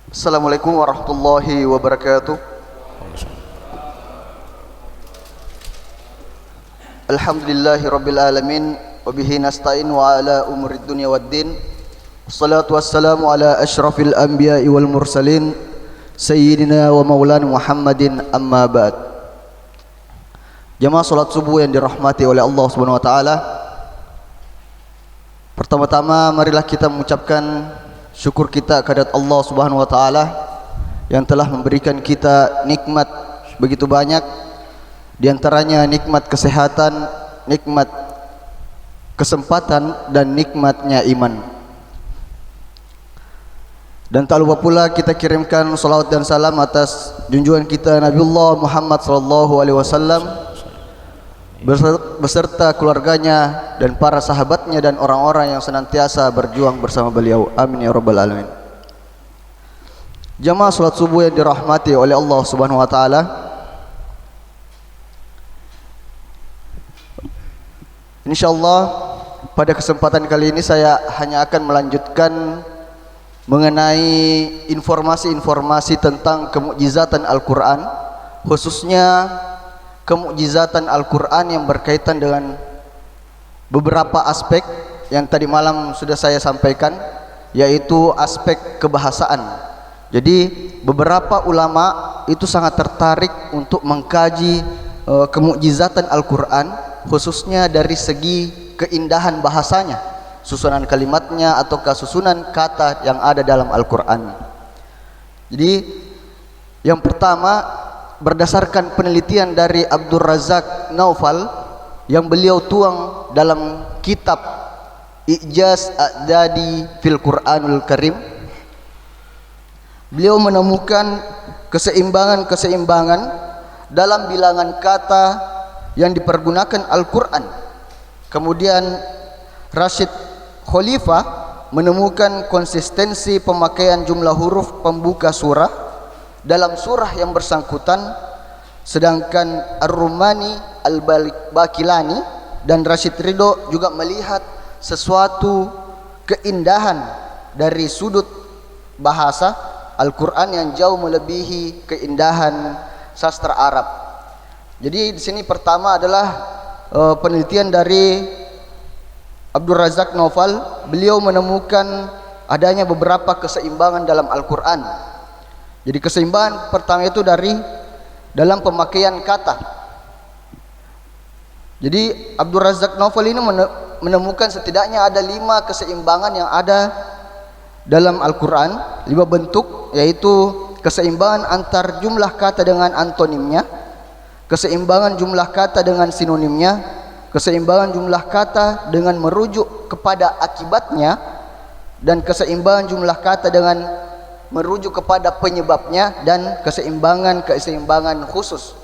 Assalamualaikum warahmatullahi wabarakatuh. Alhamdulillahi rabbil alamin, wabihi nasta'in wa ala umurid dunya waddin. Wassalatu wassalamu ala ashrafil anbiya'i wal mursalin, sayyidina wa maulana Muhammadin, amma ba'd. Jamaah salat subuh yang dirahmati oleh Allah Subhanahu wa taala. Pertama-tama marilah kita mengucapkan syukur kita kehadirat Allah Subhanahu wa taala yang telah memberikan kita nikmat begitu banyak, di antaranya nikmat kesehatan, nikmat kesempatan, dan nikmatnya iman. Dan tak lupa pula kita kirimkan salawat dan salam atas junjungan kita Nabiullah Muhammad sallallahu alaihi wasallam beserta keluarganya dan para sahabatnya dan orang-orang yang senantiasa berjuang bersama beliau. Amin ya rabbal alamin. Jamaah salat subuh yang dirahmati oleh Allah Subhanahu wa taala, insyaallah pada kesempatan kali ini saya hanya akan melanjutkan mengenai informasi-informasi tentang kemukjizatan Al-Quran, khususnya kemukjizatan Al-Quran yang berkaitan dengan beberapa aspek yang tadi malam sudah saya sampaikan, yaitu aspek kebahasaan. Jadi beberapa ulama itu sangat tertarik untuk mengkaji kemukjizatan Al-Quran, khususnya dari segi keindahan bahasanya, susunan kalimatnya ataukah susunan kata yang ada dalam Al-Quran. Jadi yang pertama, berdasarkan penelitian dari Abdul Razak Naufal yang beliau tuang dalam kitab I'jaz A'dadi fil Quranul Karim, beliau menemukan keseimbangan-keseimbangan dalam bilangan kata yang dipergunakan Al-Quran. Kemudian Rashid Khalifah menemukan konsistensi pemakaian jumlah huruf pembuka surah dalam surah yang bersangkutan, sedangkan Ar-Rumani Al-Bakilani dan Rashid Ridho juga melihat sesuatu keindahan dari sudut bahasa Al-Quran yang jauh melebihi keindahan sastra Arab. Jadi di sini pertama adalah penelitian dari Abdul Razak Naufal. Beliau menemukan adanya beberapa keseimbangan dalam Al-Quran. Jadi keseimbangan pertama itu dari dalam pemakaian kata. Jadi Abdul Razak Naufal ini menemukan setidaknya ada 5 keseimbangan yang ada dalam Al-Quran, 5 bentuk, yaitu keseimbangan antar jumlah kata dengan antonimnya, keseimbangan jumlah kata dengan sinonimnya, keseimbangan jumlah kata dengan merujuk kepada akibatnya, dan keseimbangan jumlah kata dengan merujuk kepada penyebabnya, dan keseimbangan khusus.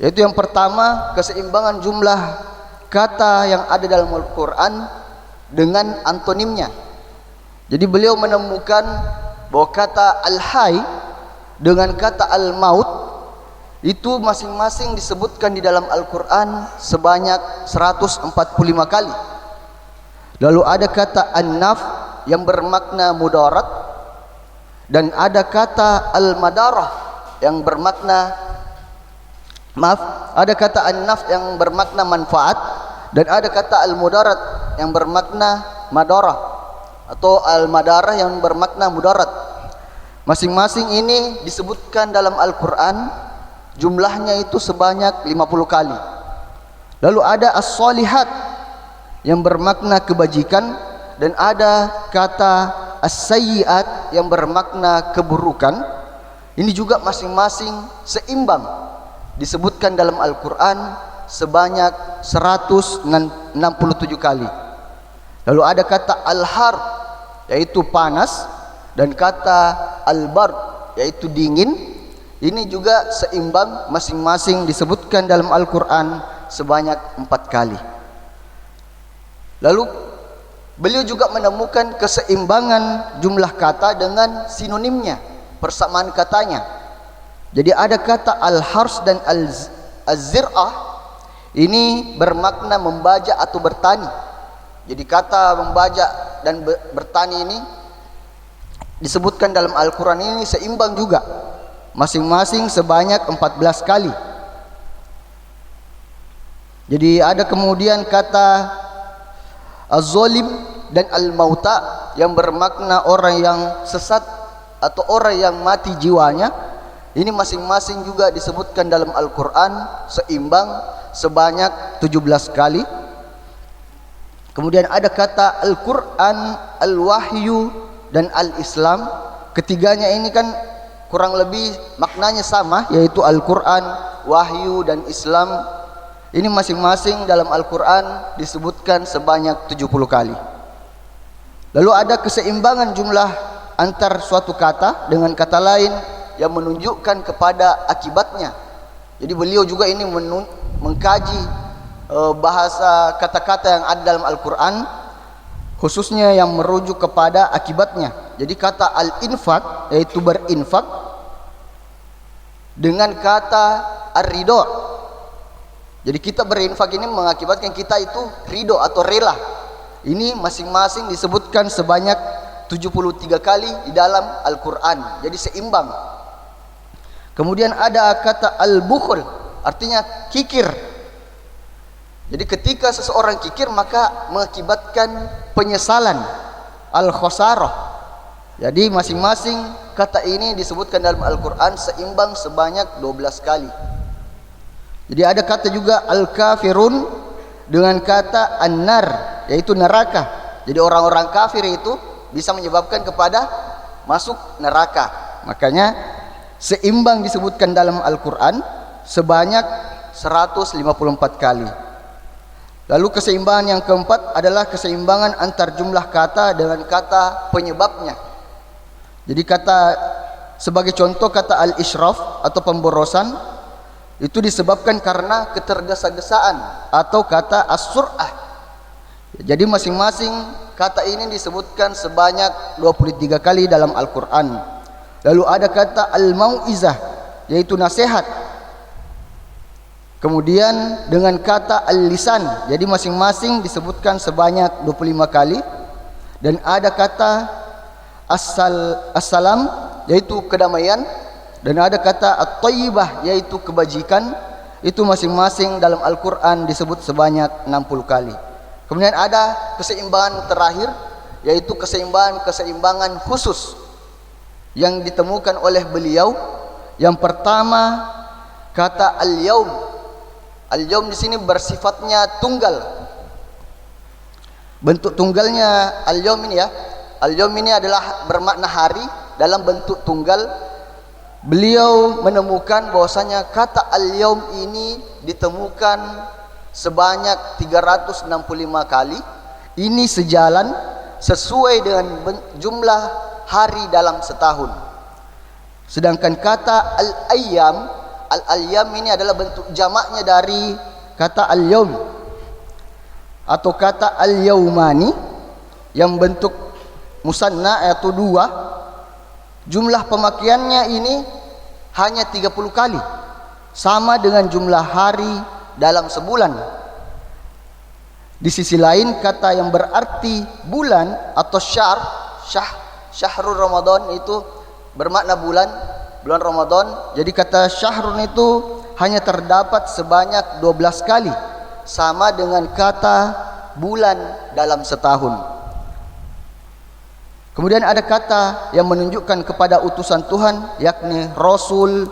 Yaitu yang pertama, keseimbangan jumlah kata yang ada dalam Al-Quran dengan antonimnya. Jadi beliau menemukan bahwa kata al-hay dengan kata al-maut itu masing-masing disebutkan di dalam Al-Quran sebanyak 145 kali. Lalu ada kata an-naf yang bermakna mudarat, dan ada kata al-madarah yang bermakna ada kata an-naf yang bermakna manfaat, dan ada kata al-mudarat yang bermakna madarah, atau al-madarah yang bermakna mudarat. Masing-masing ini disebutkan dalam Al-Quran, jumlahnya itu sebanyak 50 kali. Lalu ada as-solihat yang bermakna kebajikan, dan ada kata as-sayyiat yang bermakna keburukan. Ini juga masing-masing seimbang disebutkan dalam Al-Quran sebanyak 167 kali. Lalu ada kata al-har yaitu panas, dan kata al-bard yaitu dingin. Ini juga seimbang, masing-masing disebutkan dalam Al-Quran sebanyak 4 kali. Lalu beliau juga menemukan keseimbangan jumlah kata dengan sinonimnya, persamaan katanya. Jadi ada kata al-hars dan al-zir'ah, ini bermakna membajak atau bertani. Jadi kata membajak dan bertani ini disebutkan dalam Al-Quran ini seimbang juga, masing-masing sebanyak 14 kali. Jadi ada kemudian kata az-zalim dan al-mauta yang bermakna orang yang sesat atau orang yang mati jiwanya. Ini masing-masing juga disebutkan dalam Al-Quran seimbang sebanyak 17 kali. Kemudian ada kata Al-Quran, Al-Wahyu dan Al-Islam. Ketiganya ini kan kurang lebih maknanya sama, yaitu Al-Quran, Wahyu dan Islam. Ini masing-masing dalam Al-Quran disebutkan sebanyak 70 kali. Lalu ada keseimbangan jumlah antar suatu kata dengan kata lain yang menunjukkan kepada akibatnya. Jadi beliau juga ini mengkaji bahasa kata-kata yang ada dalam Al-Quran, khususnya yang merujuk kepada akibatnya. Jadi kata al-infak, yaitu berinfak, dengan kata ar-ridho. Jadi kita berinfak ini mengakibatkan kita itu ridho atau rela. Ini masing-masing disebutkan sebanyak 73 kali di dalam Al-Quran. Jadi seimbang. Kemudian ada kata al-bukhl, artinya kikir. Jadi ketika seseorang kikir maka mengakibatkan penyesalan, al-khosarah. Jadi masing-masing kata ini disebutkan dalam Al-Quran seimbang sebanyak 12 kali. Jadi ada kata juga al-kafirun dengan kata an-nar, yaitu neraka. Jadi orang-orang kafir itu bisa menyebabkan kepada masuk neraka. Makanya seimbang disebutkan dalam Al-Quran sebanyak 154 kali. Lalu keseimbangan yang keempat adalah keseimbangan antar jumlah kata dengan kata penyebabnya. Jadi kata, sebagai contoh kata al-isyraf atau pemborosan, itu disebabkan karena ketergesa-gesaan, atau kata as-sur'ah. Jadi masing-masing kata ini disebutkan sebanyak 23 kali dalam Al-Quran. Lalu ada kata al-mau'izah, yaitu nasihat. Kemudian dengan kata al-lisan, jadi masing-masing disebutkan sebanyak 25 kali. Dan ada kata as-salam, yaitu kedamaian. Dan ada kata at-tayyibah, yaitu kebajikan. Itu masing-masing dalam Al-Quran disebut sebanyak 60 kali. Kemudian ada keseimbangan terakhir, yaitu keseimbangan khusus yang ditemukan oleh beliau. Yang pertama kata al-yaum. Al-yaum di sini bersifatnya tunggal. Bentuk tunggalnya al-yaum ini ya. Al-yaum ini adalah bermakna hari dalam bentuk tunggal. Beliau menemukan bahwasanya kata al-yaum ini ditemukan sebanyak 365 kali. Ini sejalan sesuai dengan jumlah hari dalam setahun. Sedangkan kata al-ayyam, al-ayyam ini adalah bentuk jamaknya dari kata al-yawm atau kata al-yawmani yang bentuk musanna yaitu dua. Jumlah pemakaiannya ini hanya 30 kali, sama dengan jumlah hari dalam sebulan. Di sisi lain kata yang berarti bulan atau syahrul Ramadan itu bermakna bulan Ramadan. Jadi kata syahrun itu hanya terdapat sebanyak 12 kali, sama dengan kata bulan dalam setahun. Kemudian ada kata yang menunjukkan kepada utusan Tuhan, yakni Rasul,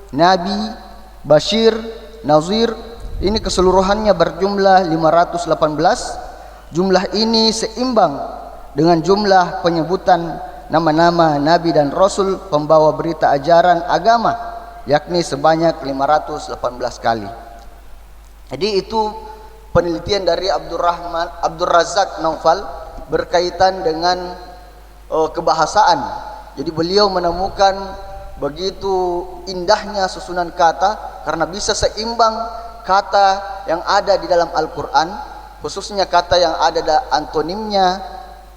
Nabi, Bashir, Nazir. Ini keseluruhannya berjumlah 518. Jumlah ini seimbang dengan jumlah penyebutan nama-nama Nabi dan Rasul pembawa berita ajaran agama, yakni sebanyak 518 kali. Jadi itu penelitian dari Abdul Razak Naufal berkaitan dengan kebahasaan. Jadi beliau menemukan begitu indahnya susunan kata karena bisa seimbang kata yang ada di dalam Al-Quran, khususnya kata yang ada antonimnya,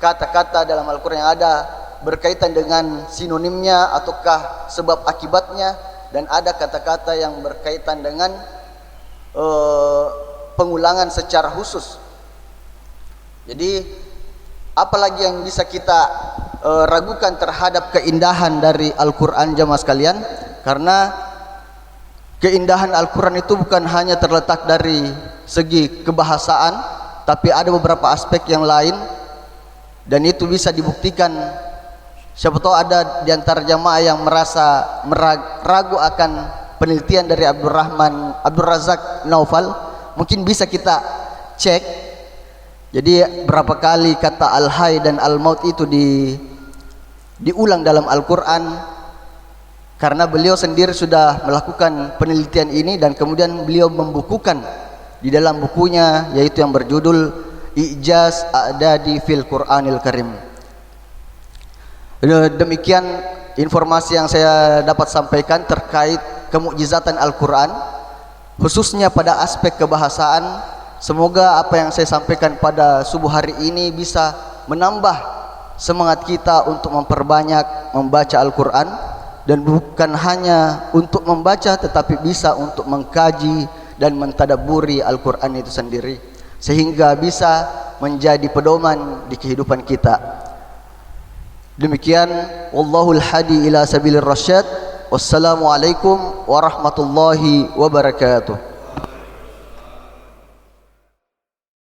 kata-kata dalam Al-Quran yang ada berkaitan dengan sinonimnya ataukah sebab akibatnya, dan ada kata-kata yang berkaitan dengan pengulangan secara khusus. Jadi apalagi yang bisa kita ragukan terhadap keindahan dari Al-Quran jamaah sekalian, karena keindahan Al-Quran itu bukan hanya terletak dari segi kebahasaan, tapi ada beberapa aspek yang lain, dan itu bisa dibuktikan. Siapa tahu ada di antara jamaah yang merasa ragu akan penelitian dari Abdul Razak Naufal, mungkin bisa kita cek. Jadi berapa kali kata al-hay dan al-maut itu diulang dalam Al-Quran, karena beliau sendiri sudah melakukan penelitian ini dan kemudian beliau membukukan di dalam bukunya, yaitu yang berjudul I'jaz A'dadi fil Qur'anil Karim. Demikian informasi yang saya dapat sampaikan terkait kemukjizatan Al-Quran, khususnya pada aspek kebahasaan. Semoga apa yang saya sampaikan pada subuh hari ini bisa menambah semangat kita untuk memperbanyak membaca Al-Quran, dan bukan hanya untuk membaca tetapi bisa untuk mengkaji dan mentadabburi Al-Quran itu sendiri, sehingga bisa menjadi pedoman di kehidupan kita. Demikian, wallahul hadi ila sabilir rasyad. Wassalamualaikum warahmatullahi wabarakatuh.